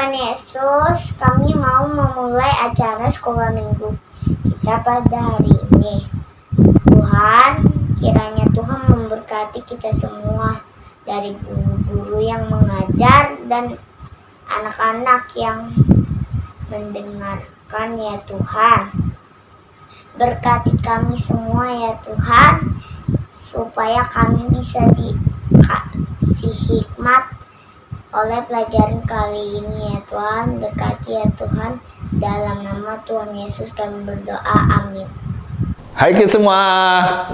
Tuhan Yesus, kami mau memulai acara sekolah minggu kita pada hari ini. Tuhan, kiranya Tuhan memberkati kita semua, dari guru-guru yang mengajar dan anak-anak yang mendengarkan ya Tuhan. Berkati kami semua ya Tuhan, supaya kami bisa dikasih hikmat oleh pelajaran kali ini ya Tuhan. Berkati ya Tuhan, dalam nama Tuhan Yesus kami berdoa, amin. Hai kids semua,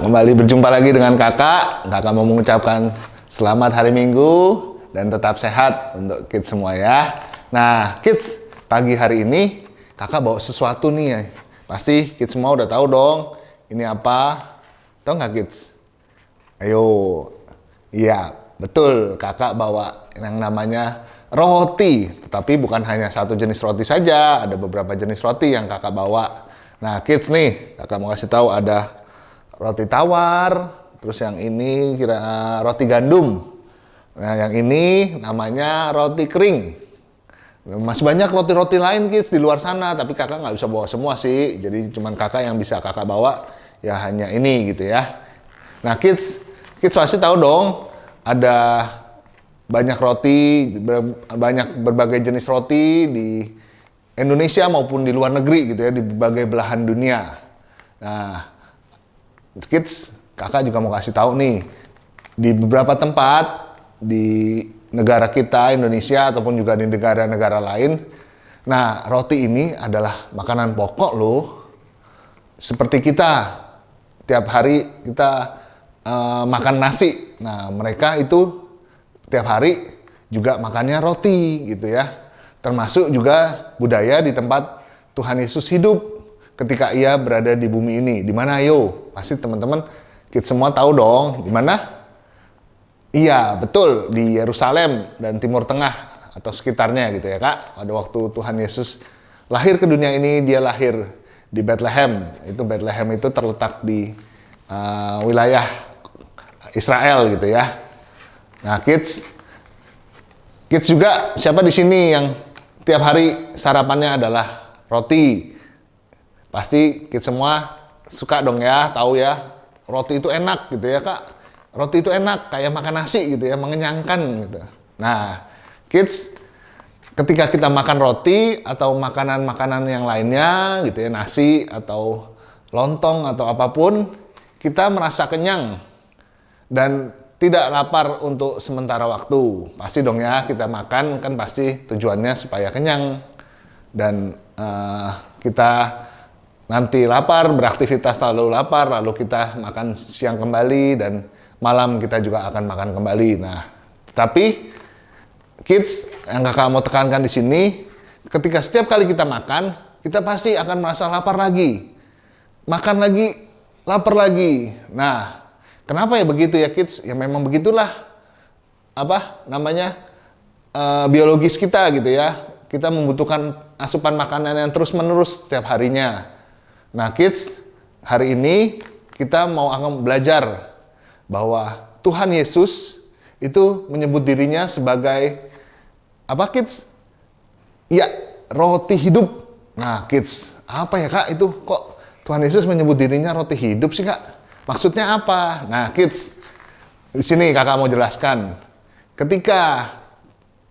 kembali berjumpa lagi dengan kakak. Kakak mau mengucapkan selamat hari Minggu dan tetap sehat untuk kids semua ya. Nah kids, pagi hari ini kakak bawa sesuatu nih ya. Pasti kids semua udah tahu dong ini apa. Tahu nggak kids? Ayo, iya betul, kakak bawa yang namanya roti. Tetapi bukan hanya satu jenis roti saja, ada beberapa jenis roti yang kakak bawa. Nah kids nih, kakak mau kasih tahu ada roti tawar, terus yang ini kira roti gandum. Nah yang ini namanya roti kering. Masih banyak roti-roti lain kids di luar sana, tapi kakak nggak bisa bawa semua sih. Jadi cuman kakak yang bisa kakak bawa ya hanya ini gitu ya. Nah kids pasti tahu dong ada banyak roti, banyak berbagai jenis roti di Indonesia maupun di luar negeri gitu ya, di berbagai belahan dunia. Nah kids, kakak juga mau kasih tahu nih, di beberapa tempat di negara kita, Indonesia, ataupun juga di negara-negara lain. Nah, roti ini adalah makanan pokok loh. Seperti kita, tiap hari kita makan nasi. Nah, mereka itu tiap hari juga makannya roti gitu ya. Termasuk juga budaya di tempat Tuhan Yesus hidup ketika ia berada di bumi ini. Di mana ayo? Pasti teman-teman kita semua tahu dong, di mana? Iya, betul, di Yerusalem dan Timur Tengah atau sekitarnya gitu ya kak. Pada waktu Tuhan Yesus lahir ke dunia ini, dia lahir di Bethlehem. Bethlehem itu terletak di wilayah Israel gitu ya. Nah kids juga siapa di sini yang tiap hari sarapannya adalah roti? Pasti kids semua suka dong ya, tahu ya, roti itu enak gitu ya kak. Roti itu enak, kayak makan nasi gitu ya, mengenyangkan gitu. Nah, kids, ketika kita makan roti atau makanan-makanan yang lainnya gitu ya, nasi atau lontong atau apapun, kita merasa kenyang dan tidak lapar untuk sementara waktu. Pasti dong ya, kita makan kan pasti tujuannya supaya kenyang. Dan kita nanti lapar, beraktivitas lalu lapar, lalu kita makan siang kembali, dan malam kita juga akan makan kembali. Nah, tapi kids, yang kakak mau tekankan di sini, ketika setiap kali kita makan, kita pasti akan merasa lapar lagi. Makan lagi, lapar lagi. Nah, kenapa ya begitu ya kids? Ya memang begitulah biologis kita gitu ya. Kita membutuhkan asupan makanan yang terus-menerus setiap harinya. Nah, kids, hari ini kita mau akan belajar bahwa Tuhan Yesus itu menyebut dirinya sebagai apa kids? Ya, roti hidup. Nah kids, apa ya kak itu? Kok Tuhan Yesus menyebut dirinya roti hidup sih kak? Maksudnya apa? Nah kids, di sini kakak mau jelaskan. Ketika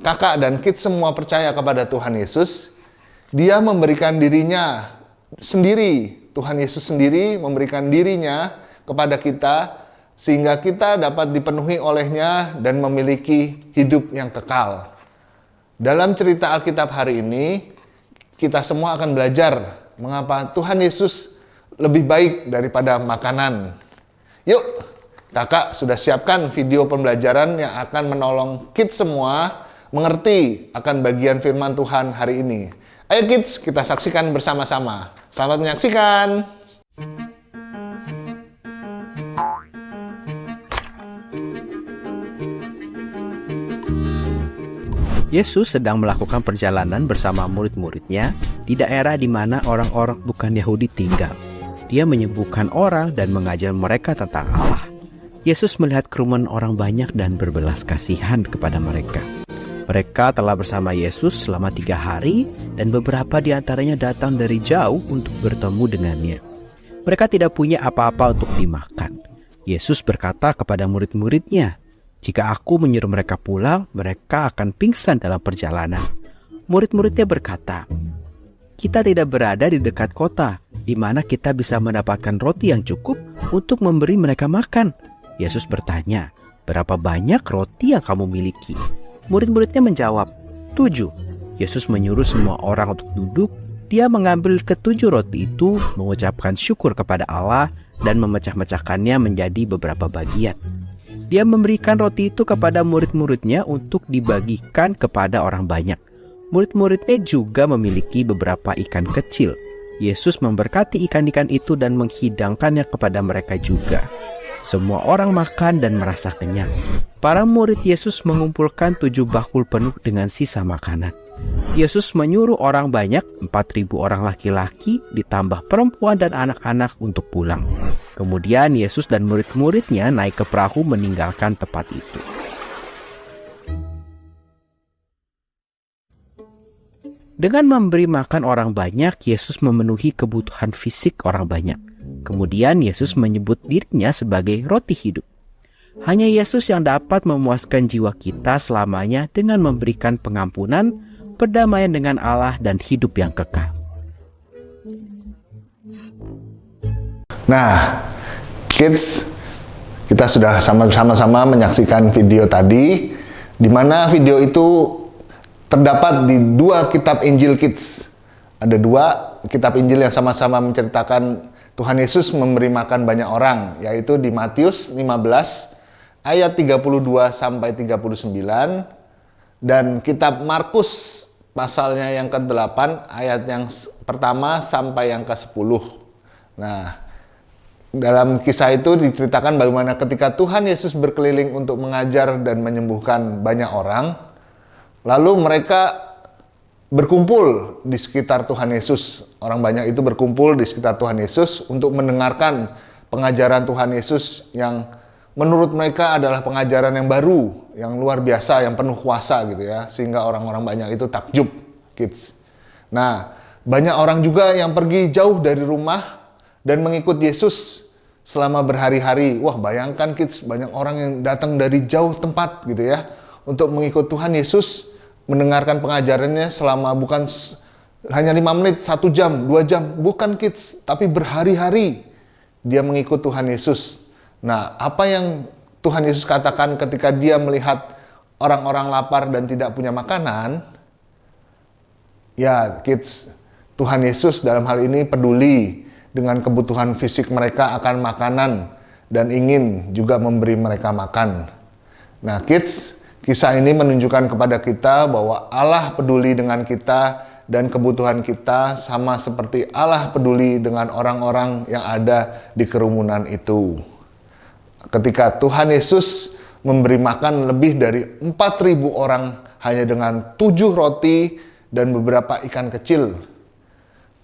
kakak dan kids semua percaya kepada Tuhan Yesus, dia memberikan dirinya sendiri. Tuhan Yesus sendiri memberikan dirinya kepada kita, sehingga kita dapat dipenuhi olehnya dan memiliki hidup yang kekal. Dalam cerita Alkitab hari ini, kita semua akan belajar mengapa Tuhan Yesus lebih baik daripada makanan. Yuk, kakak sudah siapkan video pembelajaran yang akan menolong kids semua mengerti akan bagian firman Tuhan hari ini. Ayo kids, kita saksikan bersama-sama. Selamat menyaksikan. Yesus sedang melakukan perjalanan bersama murid-muridnya di daerah di mana orang-orang bukan Yahudi tinggal. Dia menyembuhkan orang dan mengajar mereka tentang Allah. Yesus melihat kerumunan orang banyak dan berbelas kasihan kepada mereka. Mereka telah bersama Yesus selama 3 hari dan beberapa di antaranya datang dari jauh untuk bertemu dengannya. Mereka tidak punya apa-apa untuk dimakan. Yesus berkata kepada murid-muridnya, "Jika aku menyuruh mereka pulang, mereka akan pingsan dalam perjalanan." Murid-muridnya berkata, "Kita tidak berada di dekat kota, di mana kita bisa mendapatkan roti yang cukup untuk memberi mereka makan." Yesus bertanya, "Berapa banyak roti yang kamu miliki?" Murid-muridnya menjawab, 7. Yesus menyuruh semua orang untuk duduk. Dia mengambil ke-7 roti itu, mengucapkan syukur kepada Allah, dan memecah-mecahkannya menjadi beberapa bagian. Dia memberikan roti itu kepada murid-muridnya untuk dibagikan kepada orang banyak. Murid-muridnya juga memiliki beberapa ikan kecil. Yesus memberkati ikan-ikan itu dan menghidangkannya kepada mereka juga. Semua orang makan dan merasa kenyang. Para murid Yesus mengumpulkan 7 bakul penuh dengan sisa makanan. Yesus menyuruh orang banyak, 4.000 orang laki-laki, ditambah perempuan dan anak-anak untuk pulang. Kemudian Yesus dan murid-muridnya naik ke perahu meninggalkan tempat itu. Dengan memberi makan orang banyak, Yesus memenuhi kebutuhan fisik orang banyak. Kemudian Yesus menyebut dirinya sebagai roti hidup. Hanya Yesus yang dapat memuaskan jiwa kita selamanya dengan memberikan pengampunan, perdamaian dengan Allah, dan hidup yang kekal. Nah, kids, kita sudah sama-sama menyaksikan video tadi, di mana video itu terdapat di 2 kitab Injil Kids. Ada 2 kitab Injil yang sama-sama menceritakan Tuhan Yesus memberi makan banyak orang, yaitu di Matius 15 ayat 32 sampai 39 dan kitab Markus pasalnya yang ke-8 ayat yang pertama sampai yang ke-10. Nah, dalam kisah itu diceritakan bagaimana ketika Tuhan Yesus berkeliling untuk mengajar dan menyembuhkan banyak orang, lalu mereka berkumpul di sekitar Tuhan Yesus. Orang banyak itu berkumpul di sekitar Tuhan Yesus untuk mendengarkan pengajaran Tuhan Yesus yang menurut mereka adalah pengajaran yang baru, yang luar biasa, yang penuh kuasa gitu ya. Sehingga orang-orang banyak itu takjub, kids. Nah, banyak orang juga yang pergi jauh dari rumah dan mengikut Yesus selama berhari-hari. Wah, bayangkan kids, banyak orang yang datang dari jauh tempat gitu ya untuk mengikut Tuhan Yesus, mendengarkan pengajarannya selama bukan hanya 5 menit, 1 jam, 2 jam, bukan kids, tapi berhari-hari dia mengikut Tuhan Yesus. Nah, apa yang Tuhan Yesus katakan ketika dia melihat orang-orang lapar dan tidak punya makanan? Ya, kids, Tuhan Yesus dalam hal ini peduli dengan kebutuhan fisik mereka akan makanan dan ingin juga memberi mereka makan. Nah, kids, kisah ini menunjukkan kepada kita bahwa Allah peduli dengan kita dan kebutuhan kita sama seperti Allah peduli dengan orang-orang yang ada di kerumunan itu. Ketika Tuhan Yesus memberi makan lebih dari 4.000 orang hanya dengan 7 roti dan beberapa ikan kecil.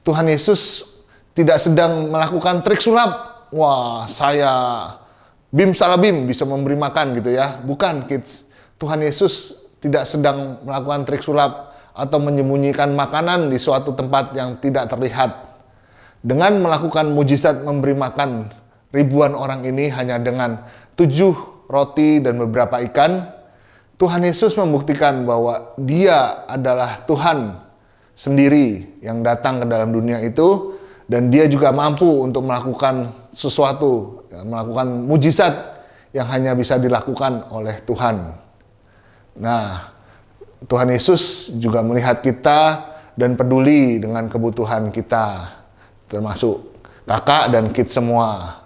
Tuhan Yesus tidak sedang melakukan trik sulap. Wah, saya bim salah bim bisa memberi makan gitu ya. Bukan, kids. Tuhan Yesus tidak sedang melakukan trik sulap atau menyembunyikan makanan di suatu tempat yang tidak terlihat. Dengan melakukan mujizat memberi makan ribuan orang ini hanya dengan 7 roti dan beberapa ikan, Tuhan Yesus membuktikan bahwa Dia adalah Tuhan sendiri yang datang ke dalam dunia itu, dan Dia juga mampu untuk melakukan sesuatu, melakukan mujizat yang hanya bisa dilakukan oleh Tuhan. Nah, Tuhan Yesus juga melihat kita dan peduli dengan kebutuhan kita, termasuk kakak dan kids semua.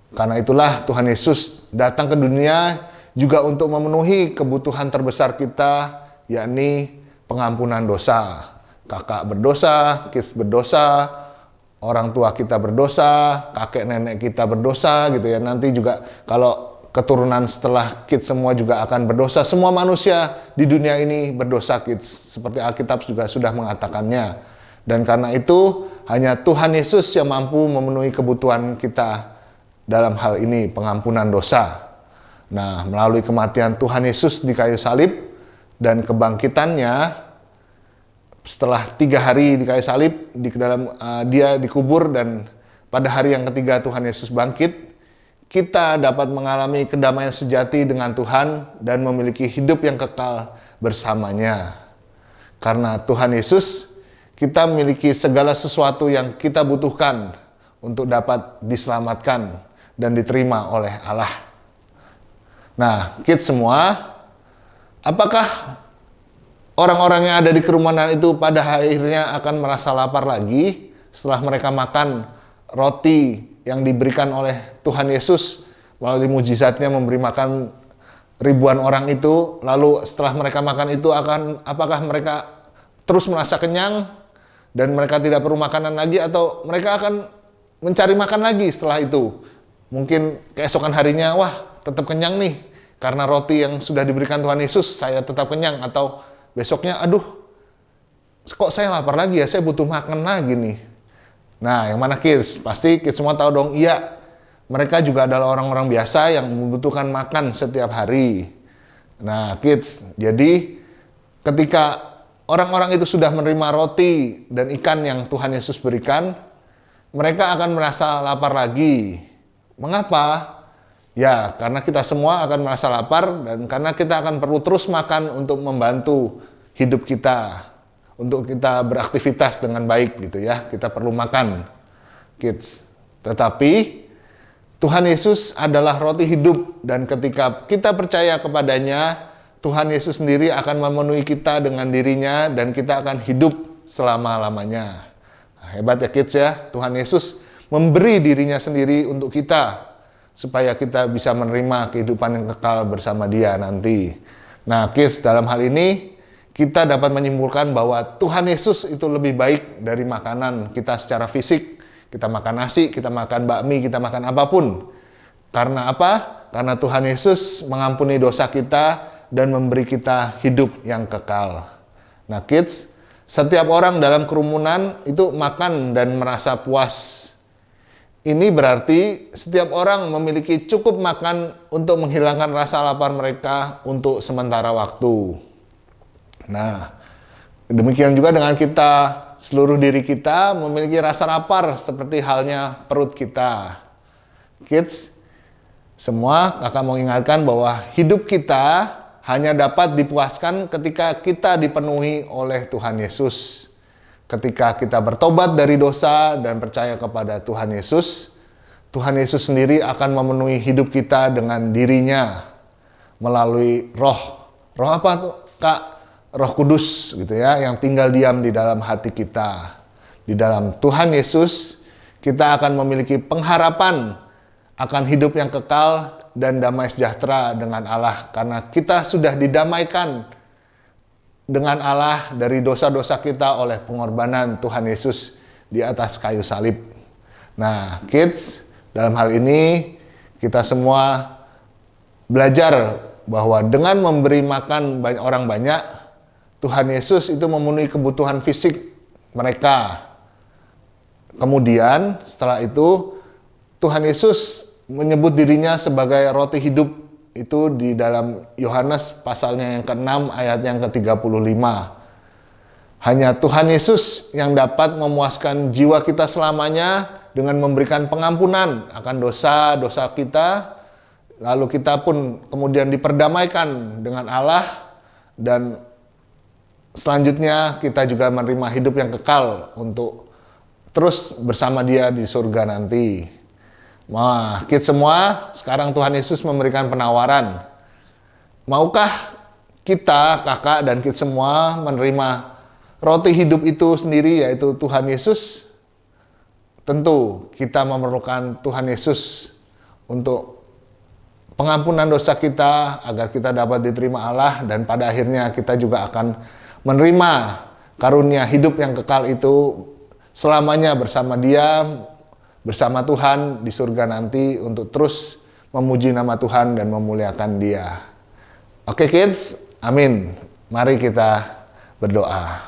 Karena itulah Tuhan Yesus datang ke dunia juga untuk memenuhi kebutuhan terbesar kita, yakni pengampunan dosa. Kakak berdosa, kids berdosa, orang tua kita berdosa, kakek nenek kita berdosa gitu ya. Nanti juga kalau keturunan setelah kids semua juga akan berdosa. Semua manusia di dunia ini berdosa, kids. Seperti Alkitab juga sudah mengatakannya. Dan karena itu hanya Tuhan Yesus yang mampu memenuhi kebutuhan kita dalam hal ini, pengampunan dosa. Nah, melalui kematian Tuhan Yesus di kayu salib, dan kebangkitannya setelah 3 hari di kayu salib, dia dikubur, dan pada hari yang ketiga Tuhan Yesus bangkit, kita dapat mengalami kedamaian sejati dengan Tuhan dan memiliki hidup yang kekal bersamanya. Karena Tuhan Yesus, kita memiliki segala sesuatu yang kita butuhkan untuk dapat diselamatkan dan diterima oleh Allah. Nah, kids semua, apakah orang-orang yang ada di kerumunan itu pada akhirnya akan merasa lapar lagi setelah mereka makan roti yang diberikan oleh Tuhan Yesus melalui mujizatnya memberi makan ribuan orang itu? Lalu setelah mereka makan itu, apakah mereka terus merasa kenyang dan mereka tidak perlu makanan lagi, atau mereka akan mencari makan lagi setelah itu? Mungkin keesokan harinya, wah tetap kenyang nih karena roti yang sudah diberikan Tuhan Yesus, saya tetap kenyang. Atau besoknya, aduh kok saya lapar lagi ya, saya butuh makan lagi nih. Nah, yang mana kids? Pasti kids semua tahu dong, iya, mereka juga adalah orang-orang biasa yang membutuhkan makan setiap hari. Nah, kids, jadi ketika orang-orang itu sudah menerima roti dan ikan yang Tuhan Yesus berikan, mereka akan merasa lapar lagi. Mengapa? Ya, karena kita semua akan merasa lapar, dan karena kita akan perlu terus makan untuk membantu hidup kita, untuk kita beraktivitas dengan baik gitu ya. Kita perlu makan, kids. Tetapi Tuhan Yesus adalah roti hidup, dan ketika kita percaya kepadanya, Tuhan Yesus sendiri akan memenuhi kita dengan dirinya, dan kita akan hidup selama-lamanya. Nah, hebat ya kids ya, Tuhan Yesus memberi dirinya sendiri untuk kita, supaya kita bisa menerima kehidupan yang kekal bersama Dia nanti. Nah kids, dalam hal ini kita dapat menyimpulkan bahwa Tuhan Yesus itu lebih baik dari makanan kita secara fisik. Kita makan nasi, kita makan bakmi, kita makan apapun. Karena apa? Karena Tuhan Yesus mengampuni dosa kita dan memberi kita hidup yang kekal. Nah kids, setiap orang dalam kerumunan itu makan dan merasa puas. Ini berarti setiap orang memiliki cukup makan untuk menghilangkan rasa lapar mereka untuk sementara waktu. Nah, demikian juga dengan kita, seluruh diri kita memiliki rasa lapar seperti halnya perut kita. Kids, semua kakak mau ingatkan bahwa hidup kita hanya dapat dipuaskan ketika kita dipenuhi oleh Tuhan Yesus. Ketika kita bertobat dari dosa dan percaya kepada Tuhan Yesus sendiri akan memenuhi hidup kita dengan dirinya melalui roh. Roh apa tuh, Kak? Roh Kudus gitu ya, yang tinggal diam di dalam hati kita. Di dalam Tuhan Yesus, kita akan memiliki pengharapan akan hidup yang kekal dan damai sejahtera dengan Allah, karena kita sudah didamaikan dengan Allah dari dosa-dosa kita oleh pengorbanan Tuhan Yesus di atas kayu salib. Nah, kids, dalam hal ini kita semua belajar bahwa dengan memberi makan banyak orang banyak, Tuhan Yesus itu memenuhi kebutuhan fisik mereka. Kemudian setelah itu Tuhan Yesus menyebut dirinya sebagai roti hidup, itu di dalam Yohanes pasalnya yang ke-6 ayat yang ke-35. Hanya Tuhan Yesus yang dapat memuaskan jiwa kita selamanya dengan memberikan pengampunan akan dosa-dosa kita. Lalu kita pun kemudian diperdamaikan dengan Allah, dan selanjutnya kita juga menerima hidup yang kekal untuk terus bersama Dia di surga nanti. Nah, kids semua, sekarang Tuhan Yesus memberikan penawaran. Maukah kita, kakak dan kids semua, menerima roti hidup itu sendiri, yaitu Tuhan Yesus? Tentu kita memerlukan Tuhan Yesus untuk pengampunan dosa kita, agar kita dapat diterima Allah, dan pada akhirnya kita juga akan menerima karunia hidup yang kekal itu selamanya bersama Dia, bersama Tuhan di surga nanti, untuk terus memuji nama Tuhan dan memuliakan Dia. Oke kids, amin. Mari kita berdoa.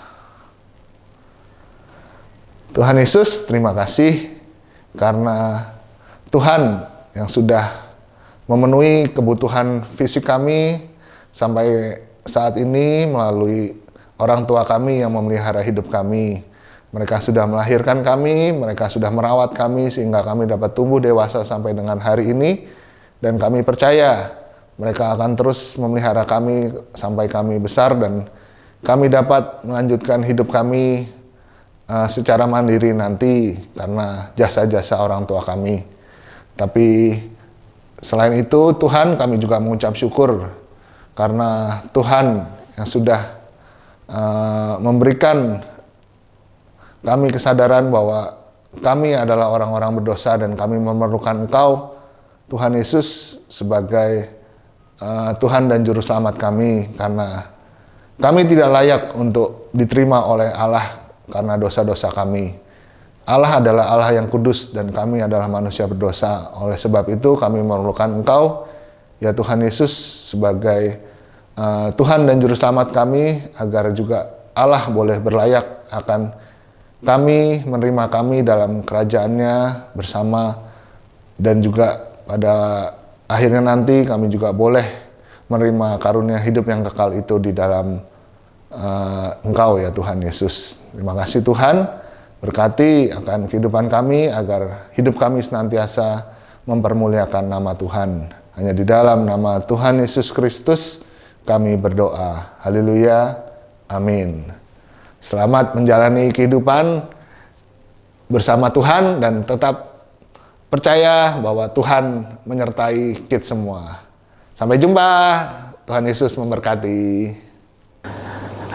Tuhan Yesus, terima kasih karena Tuhan yang sudah memenuhi kebutuhan fisik kami sampai saat ini melalui orang tua kami yang memelihara hidup kami. Mereka sudah melahirkan kami, mereka sudah merawat kami sehingga kami dapat tumbuh dewasa sampai dengan hari ini. Dan kami percaya mereka akan terus memelihara kami sampai kami besar dan kami dapat melanjutkan hidup kami secara mandiri nanti karena jasa-jasa orang tua kami. Tapi selain itu Tuhan, kami juga mengucap syukur karena Tuhan yang sudah memberikan kami kesadaran bahwa kami adalah orang-orang berdosa dan kami memerlukan Engkau, Tuhan Yesus, sebagai Tuhan dan Juru Selamat kami, karena kami tidak layak untuk diterima oleh Allah karena dosa-dosa kami. Allah adalah Allah yang kudus dan kami adalah manusia berdosa. Oleh sebab itu kami memerlukan Engkau, ya Tuhan Yesus, sebagai Tuhan dan Juru Selamat kami, agar juga Allah boleh berlayak akan kami, menerima kami dalam kerajaannya bersama, dan juga pada akhirnya nanti kami juga boleh menerima karunia hidup yang kekal itu di dalam Engkau, ya Tuhan Yesus. Terima kasih Tuhan, berkati akan kehidupan kami agar hidup kami senantiasa mempermuliakan nama Tuhan. Hanya di dalam nama Tuhan Yesus Kristus kami berdoa. Haleluya. Amin. Selamat menjalani kehidupan bersama Tuhan dan tetap percaya bahwa Tuhan menyertai kita semua. Sampai jumpa. Tuhan Yesus memberkati.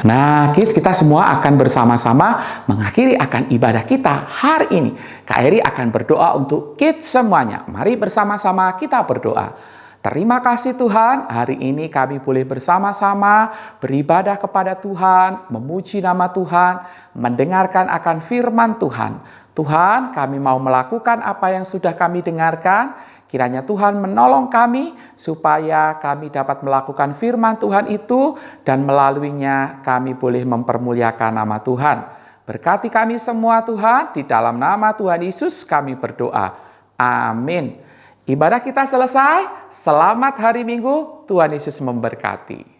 Nah, kita semua akan bersama-sama mengakhiri akan ibadah kita hari ini. Kak Eri akan berdoa untuk kita semuanya. Mari bersama-sama kita berdoa. Terima kasih Tuhan, hari ini kami boleh bersama-sama beribadah kepada Tuhan, memuji nama Tuhan, mendengarkan akan firman Tuhan. Tuhan, kami mau melakukan apa yang sudah kami dengarkan. Kiranya Tuhan menolong kami supaya kami dapat melakukan firman Tuhan itu dan melaluinya kami boleh mempermuliakan nama Tuhan. Berkati kami semua Tuhan, di dalam nama Tuhan Yesus kami berdoa. Amin. Ibadah kita selesai. Selamat hari Minggu. Tuhan Yesus memberkati.